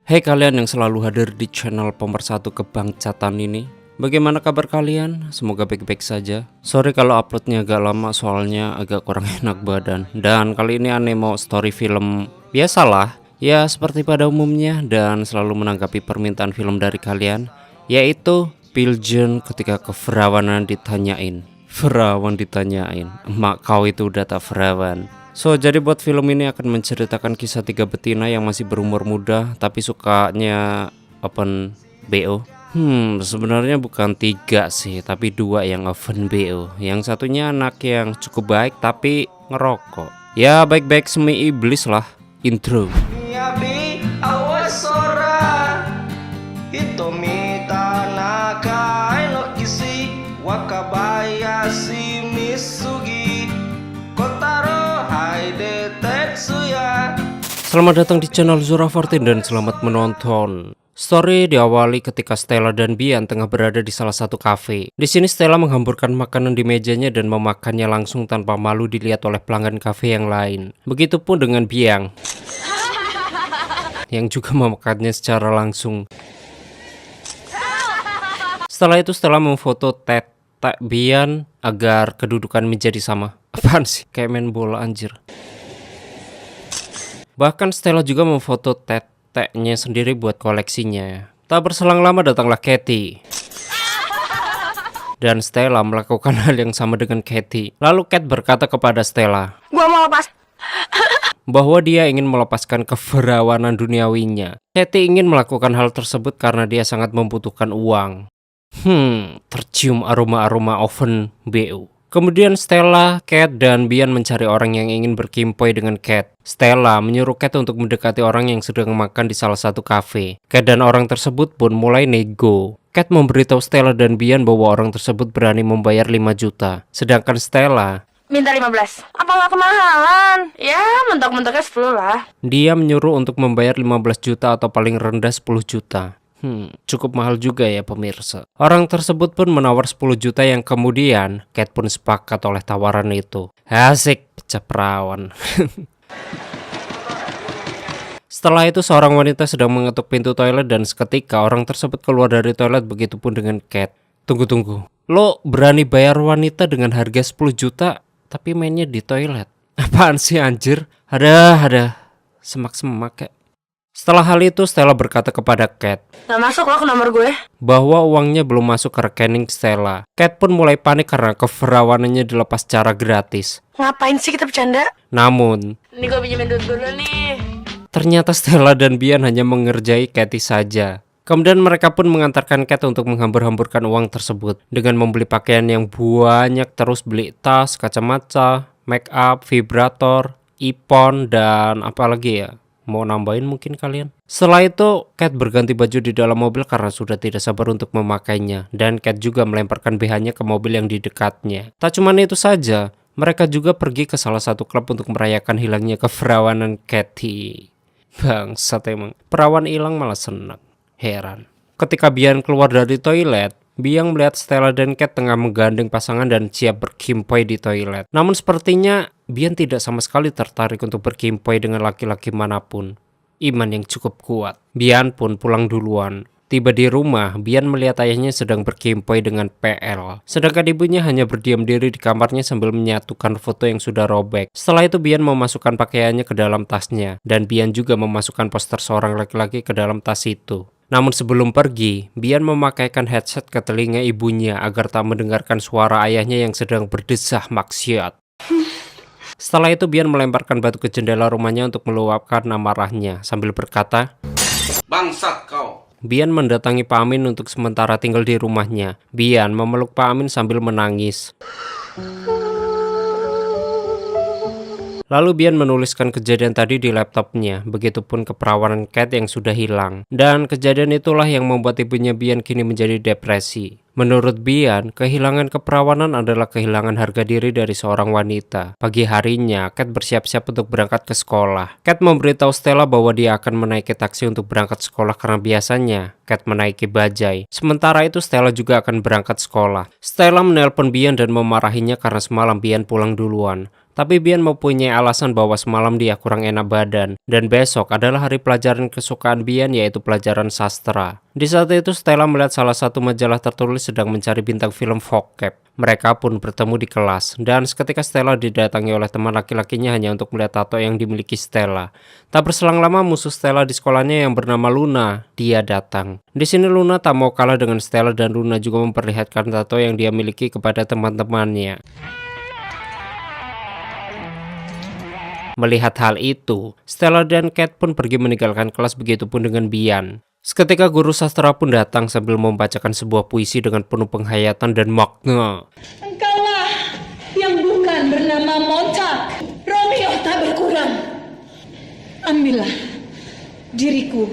Hai kalian yang selalu hadir di channel pemersatu kebangcatan ini. Bagaimana kabar kalian? Semoga baik-baik saja. Sorry kalau uploadnya agak lama soalnya agak kurang enak badan. Dan kali ini aneh mau story film. Biasalah, ya seperti pada umumnya dan selalu menanggapi permintaan film dari kalian, yaitu Piljen ketika keferawanan ditanyain. Ferawan ditanyain, emak kau itu udah tak ferawan. So, jadi buat film ini akan menceritakan kisah tiga betina yang masih berumur muda tapi sukanya open BO. Sebenarnya bukan tiga sih, tapi dua yang open BO. Yang satunya anak yang cukup baik tapi ngerokok. Ya baik-baik semi iblis lah. Intro. Selamat datang di channel Zura14 dan selamat menonton. Story diawali ketika Stella dan Bian tengah berada di salah satu kafe. Di sini Stella menghamburkan makanan di mejanya dan memakannya langsung tanpa malu dilihat oleh pelanggan kafe yang lain. Begitupun dengan Bian yang juga memakannya secara langsung. Setelah itu Stella memfoto tetek Bian agar kedudukan menjadi sama. Apaan sih? Kayak main bola anjir. Bahkan Stella juga memfoto teteknya sendiri buat koleksinya. Tak berselang lama datanglah Katie. Dan Stella melakukan hal yang sama dengan Katie. Lalu Kat berkata kepada Stella, "Gua mau lepas." bahwa dia ingin melepaskan keferawanan duniawinya. Katie ingin melakukan hal tersebut karena dia sangat membutuhkan uang. Tercium aroma-aroma oven BO. Kemudian Stella, Kat, dan Bian mencari orang yang ingin berkimpoi dengan Kat. Stella menyuruh Kat untuk mendekati orang yang sedang makan di salah satu kafe. Kat dan orang tersebut pun mulai nego. Kat memberitahu Stella dan Bian bahwa orang tersebut berani membayar 5 juta. Sedangkan Stella Minta 15. Apa nggak kemahalan? Ya, mentok-mentoknya 10 lah. dia menyuruh untuk membayar 15 juta atau paling rendah 10 juta. Cukup mahal juga ya pemirsa. Orang tersebut pun menawar 10 juta yang kemudian Kat pun sepakat oleh tawaran itu. Asik, pecah perawan. Setelah itu seorang wanita sedang mengetuk pintu toilet dan seketika orang tersebut keluar dari toilet, begitupun dengan Kat. Tunggu. Lo berani bayar wanita dengan harga 10 juta tapi mainnya di toilet? Apaan sih anjir? Ada semak-semak kayak. Setelah hal itu Stella berkata kepada Kat Nggak masuk loh ke nomor gue. bahwa uangnya belum masuk ke rekening Stella. Kat pun mulai panik karena keferawanannya dilepas secara gratis. Ngapain sih kita bercanda? Namun Ini gue pinjemin duit dulu nih. ternyata Stella dan Bian hanya mengerjai Katie saja. Kemudian mereka pun mengantarkan Kat untuk menghambur-hamburkan uang tersebut dengan membeli pakaian yang banyak, terus beli tas, kacamata, make up, vibrator, iPhone, dan apa lagi ya? Mau nambahin mungkin kalian? Setelah itu Kat berganti baju di dalam mobil karena sudah tidak sabar untuk memakainya. Dan Kat juga melemparkan BH-nya ke mobil yang di dekatnya. Tak cuma itu saja, mereka juga pergi ke salah satu klub untuk merayakan hilangnya keferawanan Katie. Bangsat emang. Perawan hilang malah senang. Heran. Ketika Bian keluar dari toilet, Bian melihat Stella dan Kat tengah menggandeng pasangan dan siap berkimpoi di toilet. Namun sepertinya Bian tidak sama sekali tertarik untuk berkimpoi dengan laki-laki manapun. Iman yang cukup kuat. Bian pun pulang duluan. Tiba di rumah, Bian melihat ayahnya sedang berkimpoi dengan PL. Sedangkan ibunya hanya berdiam diri di kamarnya sambil menyatukan foto yang sudah robek. Setelah itu Bian memasukkan pakaiannya ke dalam tasnya. Dan Bian juga memasukkan poster seorang laki-laki ke dalam tas itu. Namun sebelum pergi, Bian memakaikan headset ke telinga ibunya agar tak mendengarkan suara ayahnya yang sedang berdesah maksiat. Setelah itu Bian melemparkan batu ke jendela rumahnya untuk meluapkan amarahnya sambil berkata, "Bangsat kau." Bian mendatangi Pak Amin untuk sementara tinggal di rumahnya. Bian memeluk Pak Amin sambil menangis. Lalu Bian menuliskan kejadian tadi di laptopnya, begitupun keperawanan Kat yang sudah hilang. Dan kejadian itulah yang membuat ibunya Bian kini menjadi depresi. Menurut Bian, kehilangan keperawanan adalah kehilangan harga diri dari seorang wanita. Pagi harinya, Kat bersiap-siap untuk berangkat ke sekolah. Kat memberitahu Stella bahwa dia akan menaiki taksi untuk berangkat sekolah karena biasanya Kat menaiki bajai. Sementara itu Stella juga akan berangkat sekolah. Stella menelpon Bian dan memarahinya karena semalam Bian pulang duluan. Tapi Bian mempunyai alasan bahwa semalam dia kurang enak badan, dan besok adalah hari pelajaran kesukaan Bian yaitu pelajaran sastra. Di saat itu Stella melihat salah satu majalah tertulis sedang mencari bintang film vocab. Mereka pun bertemu di kelas, dan seketika Stella didatangi oleh teman laki-lakinya hanya untuk melihat tato yang dimiliki Stella. Tak berselang lama musuh Stella di sekolahnya yang bernama Luna, dia datang. Di sini Luna tak mau kalah dengan Stella dan Luna juga memperlihatkan tato yang dia miliki kepada teman-temannya. Melihat hal itu, Stella dan Kat pun pergi meninggalkan kelas, begitupun dengan Bian. Seketika guru sastra pun datang sambil membacakan sebuah puisi dengan penuh penghayatan dan makna. Engkaulah yang bukan bernama Montauk, Romeo tak berkurang. Ambillah diriku.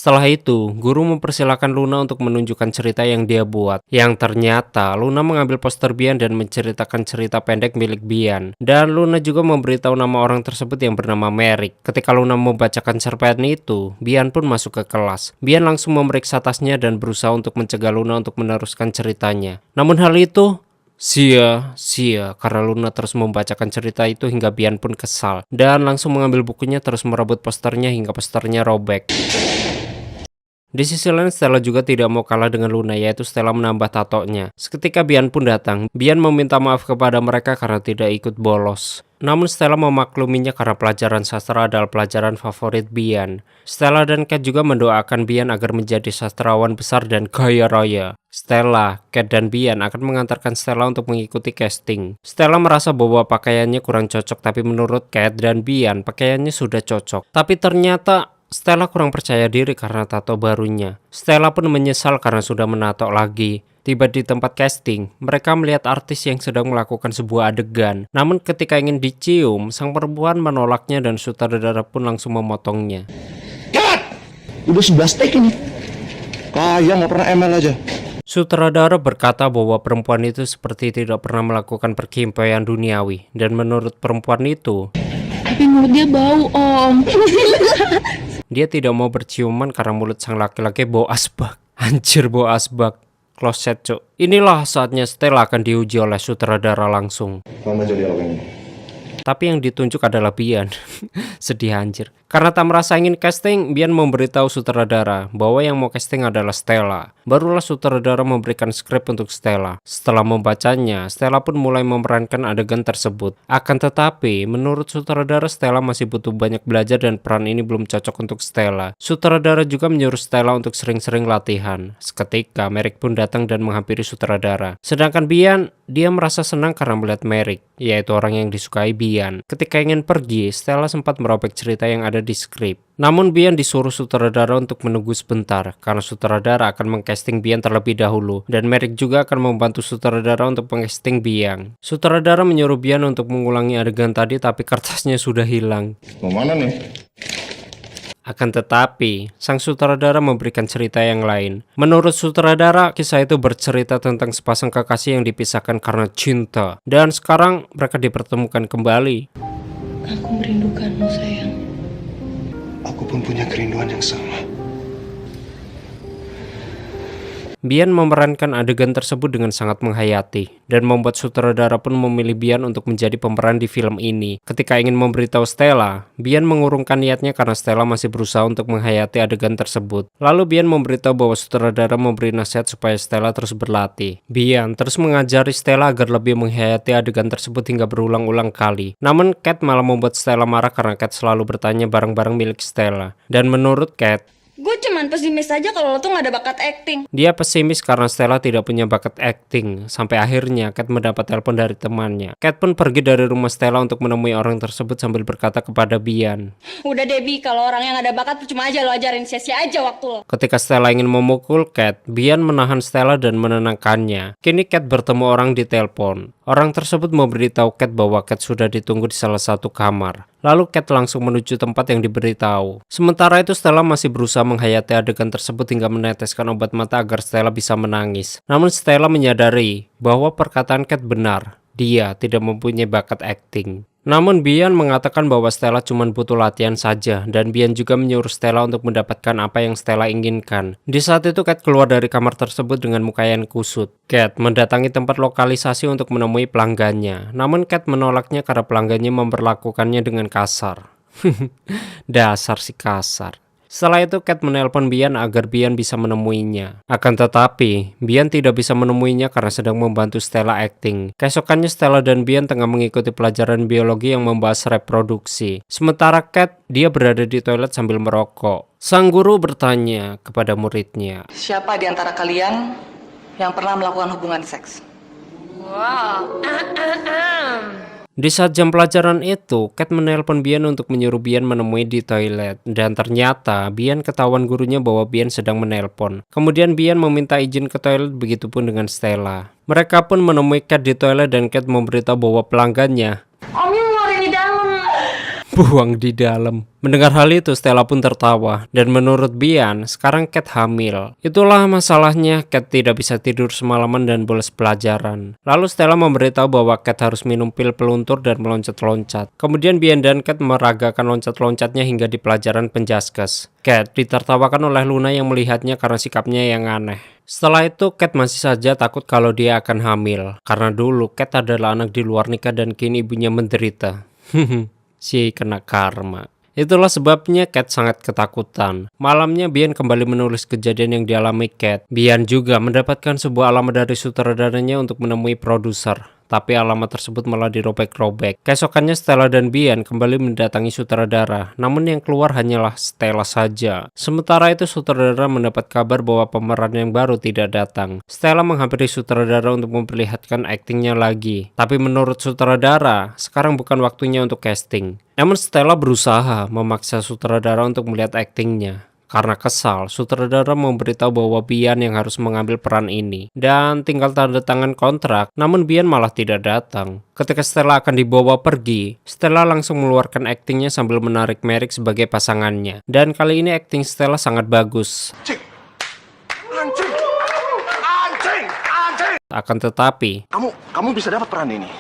Setelah itu, guru mempersilahkan Luna untuk menunjukkan cerita yang dia buat. Yang ternyata, Luna mengambil poster Bian dan menceritakan cerita pendek milik Bian. Dan Luna juga memberitahu nama orang tersebut yang bernama Merrick. Ketika Luna membacakan cerpen itu, Bian pun masuk ke kelas. Bian langsung memeriksa tasnya dan berusaha untuk mencegah Luna untuk meneruskan ceritanya. Namun hal itu sia-sia karena Luna terus membacakan cerita itu hingga Bian pun kesal. Dan langsung mengambil bukunya terus merebut posternya hingga posternya robek. Di sisi lain Stella juga tidak mau kalah dengan Luna, yaitu Stella menambah tatonya. Seketika Bian pun datang. Bian meminta maaf kepada mereka karena tidak ikut bolos. Namun Stella memakluminya karena pelajaran sastra adalah pelajaran favorit Bian. Stella dan Kat juga mendoakan Bian agar menjadi sastrawan besar dan kaya raya. Stella, Kat, dan Bian akan mengantarkan Stella untuk mengikuti casting. Stella merasa bahwa pakaiannya kurang cocok, tapi menurut Kat dan Bian pakaiannya sudah cocok. Tapi ternyata Stella kurang percaya diri karena tato barunya. Stella pun menyesal karena sudah menato lagi. Tiba di tempat casting, mereka melihat artis yang sedang melakukan sebuah adegan. Namun ketika ingin dicium, sang perempuan menolaknya dan sutradara pun langsung memotongnya. Cut! Udah 11 take ini. Kayak nggak pernah ML aja. Sutradara berkata bahwa perempuan itu seperti tidak pernah melakukan perkimpuan duniawi. Dan menurut perempuan itu, Tapi mulut dia bau, Om. dia tidak mau berciuman karena mulut sang laki-laki bau asbak. Anjir, bau asbak. Kloset, cuk. Inilah saatnya Stella akan diuji oleh sutradara langsung. Mama jadi orang ini. Tapi yang ditunjuk adalah Bian. Sedih anjir. Karena tak merasa ingin casting, Bian memberitahu sutradara bahwa yang mau casting adalah Stella. Barulah sutradara memberikan skrip untuk Stella. Setelah membacanya, Stella pun mulai memerankan adegan tersebut. Akan tetapi, menurut sutradara Stella masih butuh banyak belajar dan peran ini belum cocok untuk Stella. Sutradara juga menyuruh Stella untuk sering-sering latihan. Seketika, Merrick pun datang dan menghampiri sutradara. Sedangkan Bian, dia merasa senang karena melihat Merrick, yaitu orang yang disukai Bian. Ketika ingin pergi, Stella sempat merobek cerita yang ada di skrip. Namun Bian disuruh sutradara untuk menunggu sebentar, karena sutradara akan mengcasting Bian terlebih dahulu, dan Merrick juga akan membantu sutradara untuk mengcasting Bian. Sutradara menyuruh Bian untuk mengulangi adegan tadi, tapi kertasnya sudah hilang. Mau mana nih? Akan tetapi, sang sutradara memberikan cerita yang lain. Menurut sutradara, kisah itu bercerita tentang sepasang kekasih yang dipisahkan karena cinta. Dan sekarang mereka dipertemukan kembali. Aku merindukanmu, sayang. Aku pun punya kerinduan yang sama. Bian memerankan adegan tersebut dengan sangat menghayati, dan membuat sutradara pun memilih Bian untuk menjadi pemeran di film ini. Ketika ingin memberitahu Stella, Bian mengurungkan niatnya karena Stella masih berusaha untuk menghayati adegan tersebut. Lalu Bian memberitahu bahwa sutradara memberi nasihat supaya Stella terus berlatih. Bian terus mengajari Stella agar lebih menghayati adegan tersebut hingga berulang-ulang kali. Namun Kat malah membuat Stella marah karena Kat selalu bertanya barang-barang milik Stella. Dan menurut Kat, Gue cuman pesimis aja kalau lo tuh gak ada bakat acting. dia pesimis karena Stella tidak punya bakat acting. Sampai akhirnya Kat mendapat telepon dari temannya. Kat pun pergi dari rumah Stella untuk menemui orang tersebut sambil berkata kepada Bian. Udah Debbie, kalau orang yang gak ada bakat percuma aja lo ajarin, sia-sia aja waktu lo. Ketika Stella ingin memukul Kat, Bian menahan Stella dan menenangkannya. Kini Kat bertemu orang di telepon. Orang tersebut memberitahu Cat bahwa Cat sudah ditunggu di salah satu kamar. Lalu Cat langsung menuju tempat yang diberitahu. Sementara itu Stella masih berusaha menghayati adegan tersebut hingga meneteskan obat mata agar Stella bisa menangis. Namun Stella menyadari bahwa perkataan Cat benar. Dia tidak mempunyai bakat akting. Namun Bian mengatakan bahwa Stella cuma butuh latihan saja, dan Bian juga menyuruh Stella untuk mendapatkan apa yang Stella inginkan. Di saat itu Cat keluar dari kamar tersebut dengan muka yang kusut. Cat mendatangi tempat lokalisasi untuk menemui pelanggannya. Namun Cat menolaknya karena pelanggannya memperlakukannya dengan kasar. Dasar si kasar. Setelah itu Cat menelpon Bian agar Bian bisa menemuinya. Akan tetapi, Bian tidak bisa menemuinya karena sedang membantu Stella acting. Keesokannya Stella dan Bian tengah mengikuti pelajaran biologi yang membahas reproduksi. Sementara Cat, dia berada di toilet sambil merokok. Sang guru bertanya kepada muridnya. Siapa di antara kalian yang pernah melakukan hubungan seks? Wow. Di saat jam pelajaran itu, Cat menelpon Bian untuk menyuruh Bian menemui di toilet. Dan ternyata Bian ketahuan gurunya bahwa Bian sedang menelpon. Kemudian Bian meminta izin ke toilet, begitupun dengan Stella. Mereka pun menemui Cat di toilet dan Cat memberitahu bahwa pelanggannya Omnya ngeluarin di dalam. buang di dalam. Mendengar hal itu, Stella pun tertawa. Dan menurut Bian, sekarang Cat hamil. Itulah masalahnya, Cat tidak bisa tidur semalaman dan bolos pelajaran. Lalu Stella memberitahu bahwa Cat harus minum pil peluntur dan meloncat-loncat. Kemudian Bian dan Cat meragakan loncat-loncatnya hingga di pelajaran penjaskes. Cat ditertawakan oleh Luna yang melihatnya karena sikapnya yang aneh. Setelah itu, Cat masih saja takut kalau dia akan hamil. Karena dulu Cat adalah anak di luar nikah dan kini ibunya menderita. Si kena karma. Itulah sebabnya Cat sangat ketakutan. Malamnya Bian kembali menulis kejadian yang dialami Cat. Bian juga mendapatkan sebuah alamat dari sutradaranya untuk menemui produser. Tapi alamat tersebut malah dirobek-robek. Keesokannya Stella dan Bian kembali mendatangi sutradara. Namun yang keluar hanyalah Stella saja. Sementara itu sutradara mendapat kabar bahwa pemeran yang baru tidak datang. Stella menghampiri sutradara untuk memperlihatkan aktingnya lagi. Tapi menurut sutradara, sekarang bukan waktunya untuk casting. Namun Stella berusaha memaksa sutradara untuk melihat aktingnya. Karena kesal, sutradara memberitahu bahwa Bian yang harus mengambil peran ini. Dan tinggal tanda tangan kontrak, namun Bian malah tidak datang. Ketika Stella akan dibawa pergi, Stella langsung mengeluarkan aktingnya sambil menarik Merrick sebagai pasangannya. Dan kali ini akting Stella sangat bagus. Akan tetapi, Kamu bisa dapat peran ini.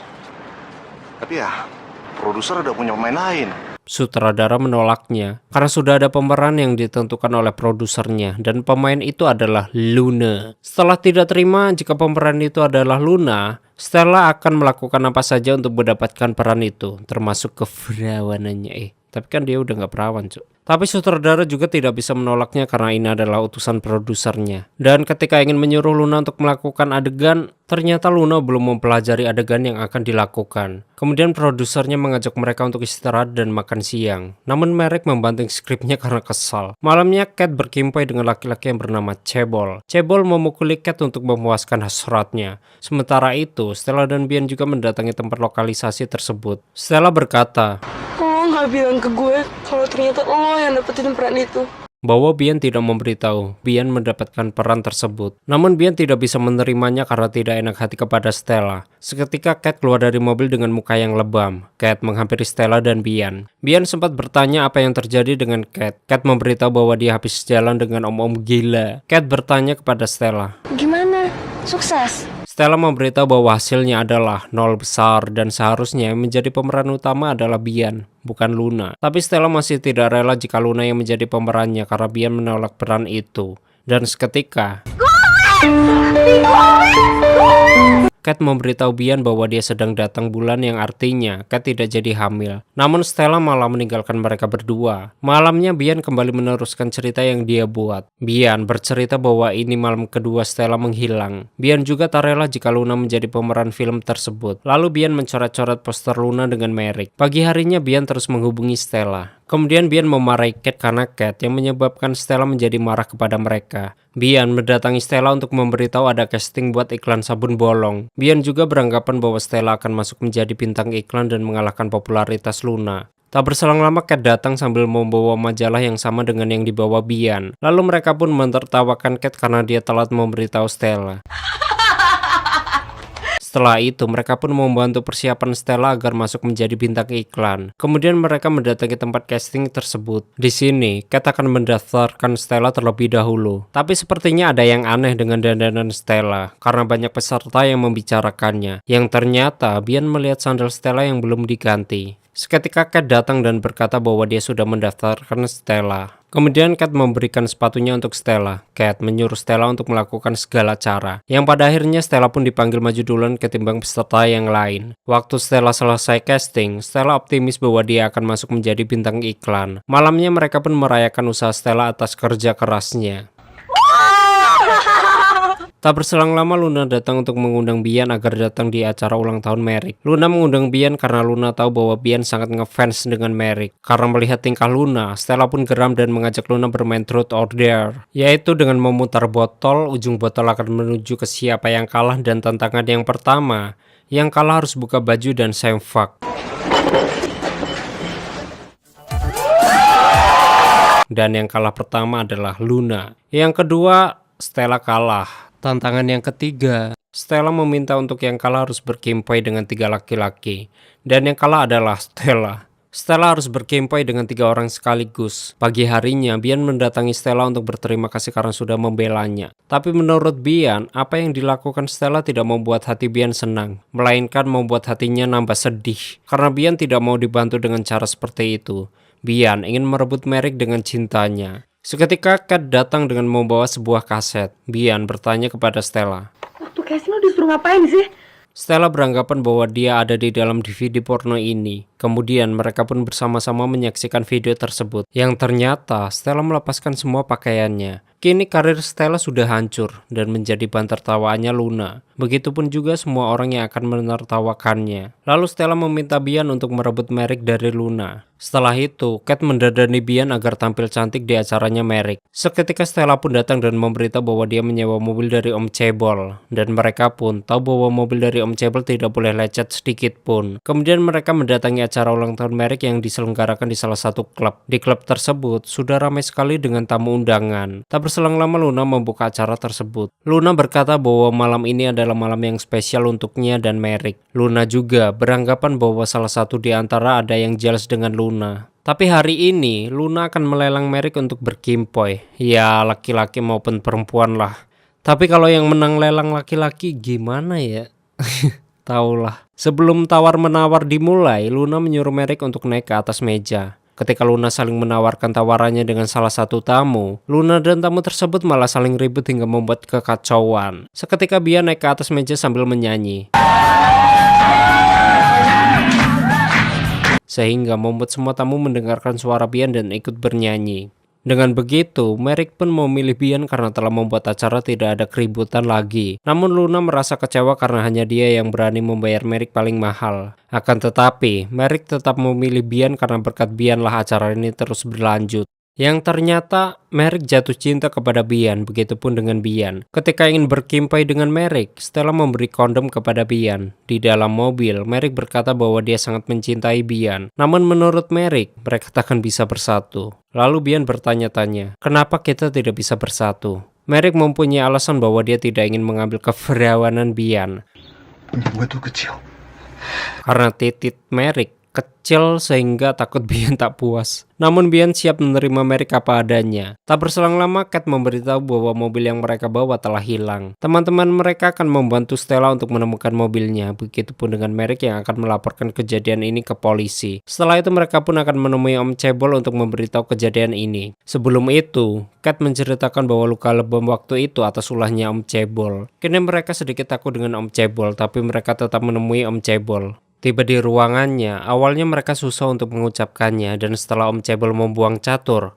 Tapi ya, produser udah punya pemain lain. sutradara menolaknya karena sudah ada pemeran yang ditentukan oleh produsernya dan pemain itu adalah Luna. Setelah tidak terima jika pemeran itu adalah Luna, Stella akan melakukan apa saja untuk mendapatkan peran itu, termasuk keperawanannya. Tapi kan dia udah nggak perawan, cuk. Tapi sutradara juga tidak bisa menolaknya karena ini adalah utusan produsernya. Dan ketika ingin menyuruh Luna untuk melakukan adegan, ternyata Luna belum mempelajari adegan yang akan dilakukan. Kemudian produsernya mengajak mereka untuk istirahat dan makan siang. Namun Merrick membanting skripnya karena kesal. Malamnya Cat berkimpai dengan laki-laki yang bernama Cebol. Cebol memukuli Cat untuk memuaskan hasratnya. Sementara itu, Stella dan Bian juga mendatangi tempat lokalisasi tersebut. Stella berkata, Lo nggak bilang ke gue kalau ternyata lo yang dapetin peran itu. bahwa Bian tidak memberitahu Bian mendapatkan peran tersebut. Namun Bian tidak bisa menerimanya karena tidak enak hati kepada Stella. Seketika Cat keluar dari mobil dengan muka yang lebam. Cat menghampiri Stella dan Bian. Bian sempat bertanya apa yang terjadi dengan Cat. Cat memberitahu bahwa dia habis jalan dengan om-om gila. Cat bertanya kepada Stella, Gimana? Sukses? Stella memberitahu bahwa hasilnya adalah 0 besar dan seharusnya yang menjadi pemeran utama adalah Bian, bukan Luna. Tapi Stella masih tidak rela jika Luna yang menjadi pemerannya karena Bian menolak peran itu. Dan seketika Cat memberitahu Bian bahwa dia sedang datang bulan yang artinya Cat tidak jadi hamil. Namun Stella malah meninggalkan mereka berdua. Malamnya Bian kembali meneruskan cerita yang dia buat. Bian bercerita bahwa ini malam kedua Stella menghilang. Bian juga tak rela jika Luna menjadi pemeran film tersebut. Lalu Bian mencoret-coret poster Luna dengan Merrick. Pagi harinya Bian terus menghubungi Stella. Kemudian Bian memarahi Cat karena Cat yang menyebabkan Stella menjadi marah kepada mereka. Bian mendatangi Stella untuk memberitahu ada casting buat iklan sabun bolong. Bian juga beranggapan bahwa Stella akan masuk menjadi bintang iklan dan mengalahkan popularitas Luna. Tak berselang lama Cat datang sambil membawa majalah yang sama dengan yang dibawa Bian. Lalu mereka pun mentertawakan Cat karena dia telat memberitahu Stella. Setelah itu, mereka pun membantu persiapan Stella agar masuk menjadi bintang iklan. Kemudian mereka mendatangi tempat casting tersebut. Di sini, Kat akan mendaftarkan Stella terlebih dahulu. Tapi sepertinya ada yang aneh dengan dandanan Stella, karena banyak peserta yang membicarakannya. Yang ternyata, Bian melihat sandal Stella yang belum diganti. Seketika Kat datang dan berkata bahwa dia sudah mendaftarkan Stella. Kemudian Kat memberikan sepatunya untuk Stella. Kat menyuruh Stella untuk melakukan segala cara. Yang pada akhirnya Stella pun dipanggil maju duluan ketimbang peserta yang lain. Waktu Stella selesai casting, Stella optimis bahwa dia akan masuk menjadi bintang iklan. Malamnya mereka pun merayakan usaha Stella atas kerja kerasnya. Tak berselang lama Luna datang untuk mengundang Bian agar datang di acara ulang tahun Merrick. Luna mengundang Bian karena Luna tahu bahwa Bian sangat ngefans dengan Merrick. Karena melihat tingkah Luna, Stella pun geram dan mengajak Luna bermain Truth or Dare, yaitu dengan memutar botol, ujung botol akan menuju ke siapa yang kalah dan tantangan yang pertama, yang kalah harus buka baju dan semfak. Dan yang kalah pertama adalah Luna. Yang kedua, Stella kalah. Tantangan yang ketiga, Stella meminta untuk yang kalah harus berkempai dengan 3 laki-laki. Dan yang kalah adalah Stella. Stella harus berkempai dengan 3 orang sekaligus. Pagi harinya, Bian mendatangi Stella untuk berterima kasih karena sudah membelanya. Tapi menurut Bian, apa yang dilakukan Stella tidak membuat hati Bian senang, melainkan membuat hatinya nambah sedih. Karena Bian tidak mau dibantu dengan cara seperti itu. Bian ingin merebut Merrick dengan cintanya. Seketika Kat datang dengan membawa sebuah kaset. Bian bertanya kepada Stella. Waktu casting lo disuruh ngapain sih? Stella beranggapan bahwa dia ada di dalam DVD porno ini. Kemudian mereka pun bersama-sama menyaksikan video tersebut. Yang ternyata Stella melepaskan semua pakaiannya. Kini karir Stella sudah hancur dan menjadi bahan tertawaannya Luna. Begitupun juga semua orang yang akan menertawakannya. Lalu Stella meminta Bian untuk merebut Merrick dari Luna. Setelah itu, Kat mendadani Bian agar tampil cantik di acaranya Merrick. Seketika Stella pun datang dan memberitahu bahwa dia menyewa mobil dari Om Cebol. Dan mereka pun tahu bahwa mobil dari Om Cebol tidak boleh lecet sedikit pun. Kemudian mereka mendatangi acara ulang tahun Merrick yang diselenggarakan di salah satu klub. Di klub tersebut sudah ramai sekali dengan tamu undangan. Tak berselang lama Luna membuka acara tersebut. Luna berkata bahwa malam ini adalah malam yang spesial untuknya dan Merrick. Luna juga beranggapan bahwa salah satu di antara ada yang jealous dengan Luna. Tapi hari ini Luna akan melelang Merrick untuk berkimpoy. Ya laki-laki maupun perempuan lah. Tapi kalau yang menang lelang laki-laki gimana ya? Taulah. Sebelum tawar-menawar dimulai, Luna menyuruh Merrick untuk naik ke atas meja. Ketika Luna saling menawarkan tawarannya dengan salah satu tamu, Luna dan tamu tersebut malah saling ribut hingga membuat kekacauan. Seketika Bian naik ke atas meja sambil menyanyi. Sehingga membuat semua tamu mendengarkan suara Bian dan ikut bernyanyi. Dengan begitu, Merrick pun memilih Bian karena telah membuat acara tidak ada keributan lagi. Namun Luna merasa kecewa karena hanya dia yang berani membayar Merrick paling mahal. Akan tetapi, Merrick tetap memilih Bian karena berkat Bian lah acara ini terus berlanjut. Yang ternyata Merrick jatuh cinta kepada Bian, begitupun dengan Bian. Ketika ingin berkimpai dengan Merrick, Stella memberi kondom kepada Bian. Di dalam mobil, Merrick berkata bahwa dia sangat mencintai Bian. Namun menurut Merrick, mereka takkan bisa bersatu. Lalu Bian bertanya-tanya, kenapa kita tidak bisa bersatu? Merrick mempunyai alasan bahwa dia tidak ingin mengambil keperawanan Bian. Punya gue tuh kecil. Karena titik Merrick kecil sehingga takut Bian tak puas. Namun Bian siap menerima Merrick apa adanya. Tak berselang lama Kat memberitahu bahwa mobil yang mereka bawa telah hilang. Teman-teman mereka akan membantu Stella untuk menemukan mobilnya. Begitupun dengan Merrick yang akan melaporkan kejadian ini ke polisi. Setelah itu mereka pun akan menemui Om Cebol untuk memberitahu kejadian ini. Sebelum itu, Kat menceritakan bahwa luka lebam waktu itu atas ulahnya Om Cebol. Kini mereka sedikit takut dengan Om Cebol, tapi mereka tetap menemui Om Cebol. Tiba di ruangannya, awalnya mereka susah untuk mengucapkannya dan setelah Om Cebol membuang catur,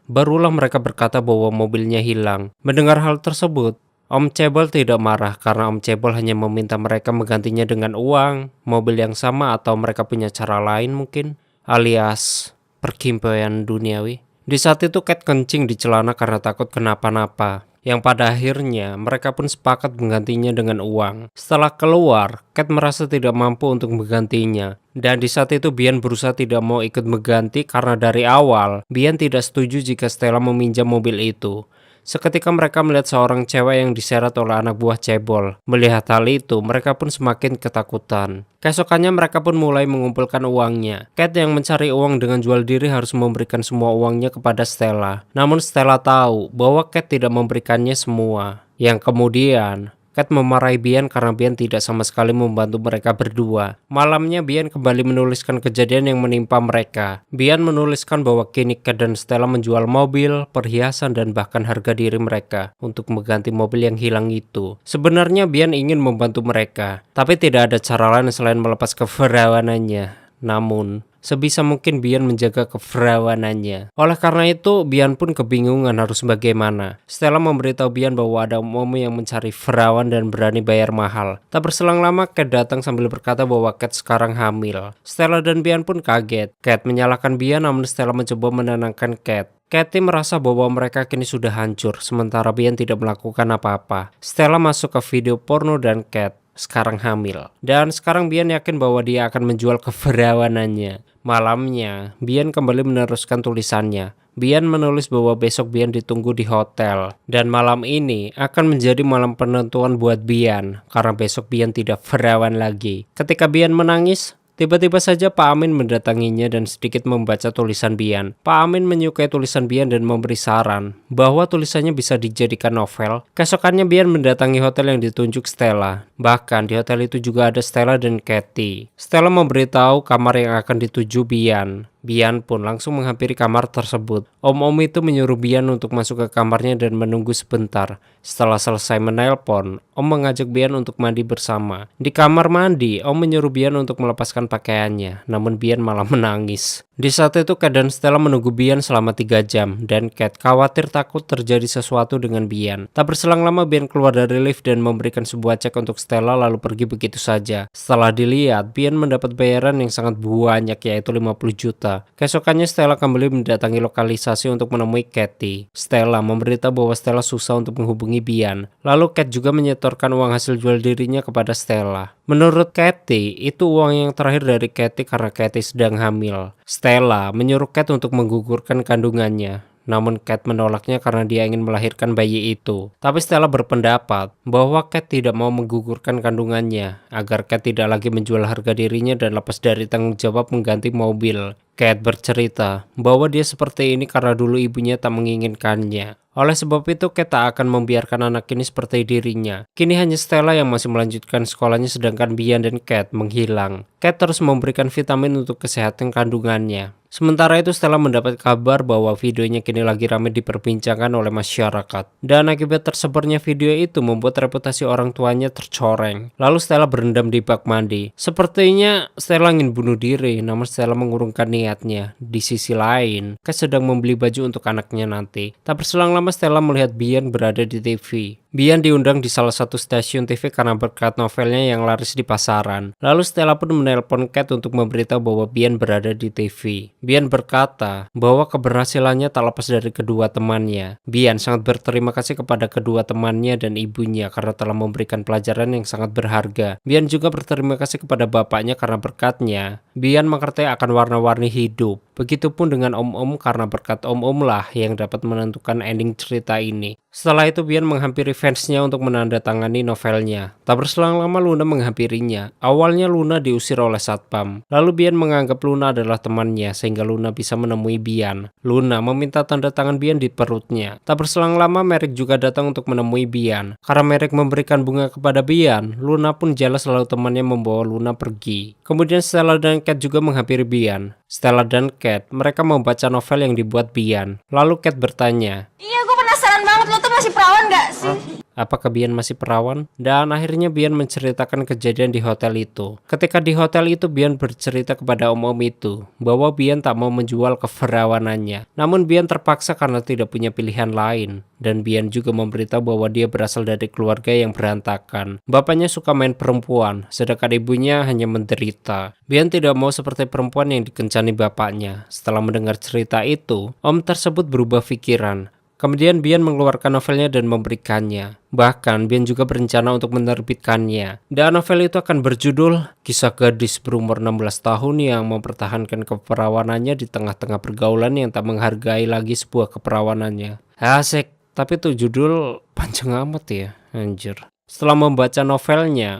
barulah mereka berkata bahwa mobilnya hilang. Mendengar hal tersebut, Om Cebol tidak marah karena Om Cebol hanya meminta mereka menggantinya dengan uang, mobil yang sama atau mereka punya cara lain mungkin, alias perkimpoian duniawi. Di saat itu Kat kencing di celana karena takut kenapa-napa. Yang pada akhirnya mereka pun sepakat menggantinya dengan uang. Setelah keluar, Kat merasa tidak mampu untuk menggantinya. Dan di saat itu Bian berusaha tidak mau ikut mengganti karena dari awal Bian tidak setuju jika Stella meminjam mobil itu. Seketika mereka melihat seorang cewek yang diseret oleh anak buah cebol. Melihat hal itu, mereka pun semakin ketakutan. Keesokannya mereka pun mulai mengumpulkan uangnya. Kate yang mencari uang dengan jual diri harus memberikan semua uangnya kepada Stella. Namun Stella tahu bahwa Kate tidak memberikannya semua. Yang kemudian Kate memarahi Bian karena Bian tidak sama sekali membantu mereka berdua. Malamnya Bian kembali menuliskan kejadian yang menimpa mereka. Bian menuliskan bahwa kini Kate dan Stella menjual mobil, perhiasan, dan bahkan harga diri mereka untuk mengganti mobil yang hilang itu. Sebenarnya Bian ingin membantu mereka, tapi tidak ada cara lain selain melepas keperawanannya. Namun sebisa mungkin Bian menjaga keperawanannya. Oleh karena itu, Bian pun kebingungan harus bagaimana. Stella memberitahu Bian bahwa ada om yang mencari perawan dan berani bayar mahal. Tak berselang lama, Kate datang sambil berkata bahwa Kate sekarang hamil. Stella dan Bian pun kaget. Kate menyalahkan Bian, namun Stella mencoba menenangkan Kate. Kate merasa bahwa mereka kini sudah hancur, sementara Bian tidak melakukan apa-apa. Stella masuk ke video porno dan Kate sekarang hamil. Dan sekarang Bian yakin bahwa dia akan menjual keperawanannya. Malamnya, Bian kembali meneruskan tulisannya. Bian menulis bahwa besok Bian ditunggu di hotel. Dan malam ini akan menjadi malam penentuan buat Bian, karena besok Bian tidak perawan lagi. Ketika Bian menangis, tiba-tiba saja Pak Amin mendatanginya dan sedikit membaca tulisan Bian. Pak Amin menyukai tulisan Bian dan memberi saran bahwa tulisannya bisa dijadikan novel. Keesokannya Bian mendatangi hotel yang ditunjuk Stella. Bahkan di hotel itu juga ada Stella dan Katie. Stella memberitahu kamar yang akan dituju Bian. Bian pun langsung menghampiri kamar tersebut. Om-om itu menyuruh Bian untuk masuk ke kamarnya dan menunggu sebentar. Setelah selesai menelpon, Om mengajak Bian untuk mandi bersama. Di kamar mandi, Om menyuruh Bian untuk melepaskan pakaiannya, namun Bian malah menangis. Di saat itu Kate dan Stella menunggu Bian selama 3 jam dan Kate khawatir takut terjadi sesuatu dengan Bian. Tak berselang lama Bian keluar dari lift dan memberikan sebuah cek untuk Stella lalu pergi begitu saja. Setelah dilihat, Bian mendapat bayaran yang sangat banyak yaitu 50 juta. Keesokannya Stella kembali mendatangi lokalisasi untuk menemui Katie. Stella memberitahu bahwa Stella susah untuk menghubungi Bian. Lalu Kate juga menyetorkan uang hasil jual dirinya kepada Stella. Menurut Katie, itu uang yang terakhir dari Katie karena Katie sedang hamil. Stella menyuruh Kate untuk menggugurkan kandungannya. Namun Kate menolaknya karena dia ingin melahirkan bayi itu. Tapi Stella berpendapat bahwa Kate tidak mau menggugurkan kandungannya agar Kate tidak lagi menjual harga dirinya dan lepas dari tanggung jawab mengganti mobil. Kate bercerita bahwa dia seperti ini karena dulu ibunya tak menginginkannya. Oleh sebab itu, Kate tak akan membiarkan anak ini seperti dirinya. Kini hanya Stella yang masih melanjutkan sekolahnya sedangkan Bian dan Kate menghilang. Kate terus memberikan vitamin untuk kesehatan kandungannya. Sementara itu Stella mendapat kabar bahwa videonya kini lagi ramai diperbincangkan oleh masyarakat. Dan akibat tersebarnya video itu membuat reputasi orang tuanya tercoreng. Lalu Stella berendam di bak mandi. Sepertinya Stella ingin bunuh diri, namun Stella mengurungkan niatnya. Di sisi lain, Kate sedang membeli baju untuk anaknya nanti. Tak berselang lama Stella melihat Bian berada di TV. Bian diundang di salah satu stasiun TV karena berkat novelnya yang laris di pasaran. Lalu Stella pun menelpon Kate untuk memberitahu bahwa Bian berada di TV. Bian berkata bahwa keberhasilannya tak lepas dari kedua temannya. Bian sangat berterima kasih kepada kedua temannya dan ibunya karena telah memberikan pelajaran yang sangat berharga. Bian juga berterima kasih kepada bapaknya karena berkatnya Bian mengerti akan warna-warni hidup. Begitupun dengan om-om karena berkat om-om lah yang dapat menentukan ending cerita ini. Setelah itu Bian menghampiri fansnya untuk menandatangani novelnya. Tak berselang lama Luna menghampirinya. Awalnya Luna diusir oleh satpam. Lalu Bian menganggap Luna adalah temannya sehingga Luna bisa menemui Bian. Luna meminta tanda tangan Bian di perutnya. Tak berselang lama Merrick juga datang untuk menemui Bian. Karena Merrick memberikan bunga kepada Bian, Luna pun jelas lalu temannya membawa Luna pergi. Kemudian Stella dan Kate juga menghampiri Bian. Stella dan Kate, mereka membaca novel yang dibuat Bian. Lalu Kate bertanya, Iya, gue penasaran banget, lo tuh masih perawan gak sih? apakah Bian masih perawan? Dan akhirnya Bian menceritakan kejadian di hotel itu. Ketika di hotel itu Bian bercerita kepada om-om itu bahwa Bian tak mau menjual keperawanannya. Namun Bian terpaksa karena tidak punya pilihan lain. Dan Bian juga memberitahu bahwa dia berasal dari keluarga yang berantakan. Bapaknya suka main perempuan, sedangkan ibunya hanya menderita. Bian tidak mau seperti perempuan yang dikencani bapaknya. Setelah mendengar cerita itu, om tersebut berubah pikiran. Kemudian Bian mengeluarkan novelnya dan memberikannya. Bahkan Bian juga berencana untuk menerbitkannya. Dan novel itu akan berjudul Kisah Gadis Berumur 16 Tahun yang mempertahankan keperawanannya di tengah-tengah pergaulan yang tak menghargai lagi sebuah keperawanannya. Asik. Tapi tuh judul panjang amat ya, anjir. Setelah membaca novelnya,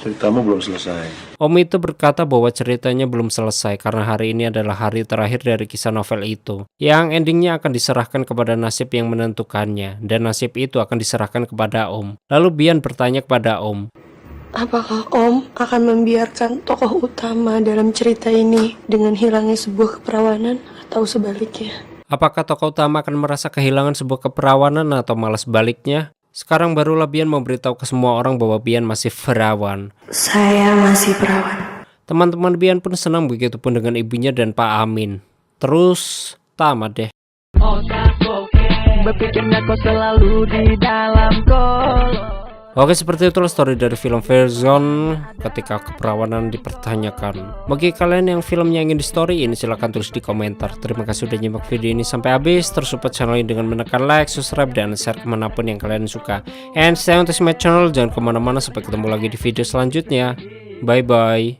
Ceritamu belum selesai. Om itu berkata bahwa ceritanya belum selesai karena hari ini adalah hari terakhir dari kisah novel itu, yang endingnya akan diserahkan kepada nasib yang menentukannya, dan nasib itu akan diserahkan kepada Om. Lalu Bian bertanya kepada Om, apakah Om akan membiarkan tokoh utama dalam cerita ini dengan hilangnya sebuah keperawanan atau sebaliknya? apakah tokoh utama akan merasa kehilangan sebuah keperawanan atau malah sebaliknya? Sekarang barulah Bian memberitahu ke semua orang bahwa Bian masih perawan. Saya masih perawan. Teman-teman Bian pun senang, begitupun dengan ibunya dan Pak Amin. Terus tamat deh. Oke, seperti itulah story dari film Frozen ketika keperawanan dipertanyakan. Bagi kalian yang filmnya ingin di story ini, silahkan tulis di komentar. Terima kasih sudah nyimak video ini sampai habis. Terus support channel ini dengan menekan like, subscribe, dan share kemanapun yang kalian suka. And stay on this my channel, jangan kemana-mana, sampai ketemu lagi di video selanjutnya. Bye bye.